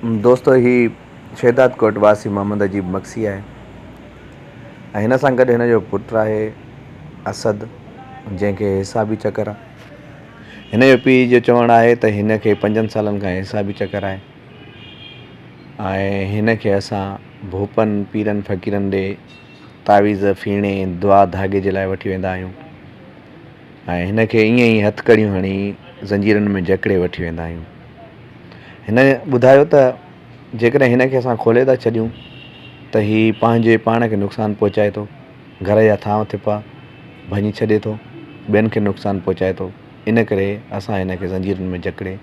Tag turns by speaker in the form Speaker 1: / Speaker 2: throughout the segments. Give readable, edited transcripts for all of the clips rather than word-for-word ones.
Speaker 1: दोस्तों ही शहदाद कोट वासी मोहम्मद अजीब मक्सी है। हिन सां गॾु हिन जो पुटु आहे असद, जंहिंखे हिसाबी चकर आहे। हिन जो पीउ जो चवणु आहे त हिन खे 5 सालनि खां हिसाबी चकर आहे ऐं हिन खे असां भूपनि पीरनि फ़क़ीरनि ॾे तावीज़ फीणे दुआ धागे जे लाइ वठी वेंदा आहियूं ऐं हिन खे ईअं ई हथकड़ियूं हणी ज़ंजीरनि में जकड़े वठी वेंदा आहियूं। हिन ॿुधायो त जेकॾहिं हिन खे असां खोले था छॾियूं त हीउ पंहिंजे पाण खे नुक़सानु पहुचाए थो, घर जा थांव थिपा भञी छॾे थो, ॿियनि खे नुक़सानु पहुचाए थो। इन करे असां हिन खे ज़ंजीरनि में जकड़े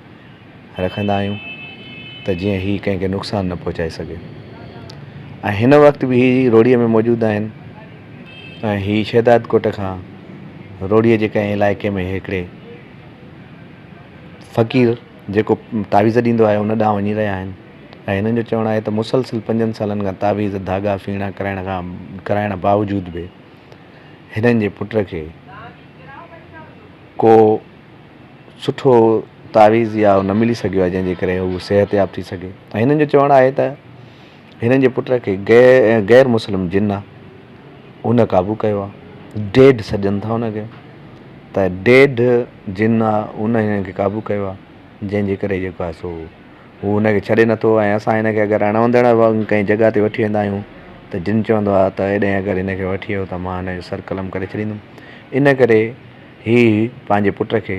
Speaker 1: रखंदा आहियूं त जीअं हीउ कंहिंखे नुक़सानु न पहुचाए सघे। ऐं हिन वक़्तु बि हीउ रोड़ीअ में मौजूदु आहिनि ऐं हीउ शहदाद कोट खां रोड़ीअ जे कंहिं इलाइक़े में हिकिड़े फ़क़ीर जेको तावीज़ ॾींदो आहे उन ॾांहुं वञी रहिया आहिनि ऐं हिननि जो चवणु आहे त मुसलसिल 5 सालनि खां तावीज़ धागा फीणा कराइण बावजूदि बि हिननि जे पुट खे को सुठो तावीज़ या न मिली सघियो आहे जंहिंजे करे हू सिहतयाब थी सघे। ऐं हिननि जो चवणु आहे त हिननि जे पुट खे गैर मुस्लिम जिन आहे उन क़ाबू कयो आहे। डेड सॾनि था हुनखे, त डेड जिन आहे उन हिन खे क़ाबू कयो आहे, जंहिंजे करे जेको आहे सो हू हुनखे छॾे नथो। ऐं असां हिनखे अगरि अणवंदड़ कंहिं जॻह ते वठी वेंदा आहियूं त जिन चवंदो आहे त हेॾे अगरि हिनखे वठी वियो त मां हिनजो सर क़लम करे छॾींदुमि। इन करे हीउ पंहिंजे पुट खे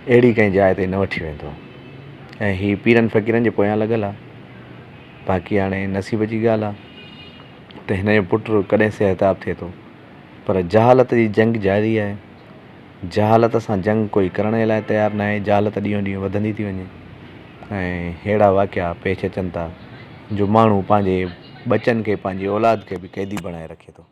Speaker 1: अहिड़ी कंहिं जाइ ते न वठी वेंदो ऐं हीउ पीरनि फ़क़ीरनि जे पोयां लॻल आहे। बाक़ी हाणे नसीब जी ॻाल्हि आहे त हिन जो पुटु कॾहिं सिहतयाब थिए थो, पर जहालत जी जंग जारी आहे। जहालत सां जंग कोई करण जे लाइ तयारु न आहे। जहालत ॾींहों ॾींहुं वधंदी थी वञे ऐं अहिड़ा वाक़िया पेश अचनि था जो माण्हू पंहिंजे बचनि खे, पंहिंजी औलाद खे बि क़ैदी बणाए रखे थो।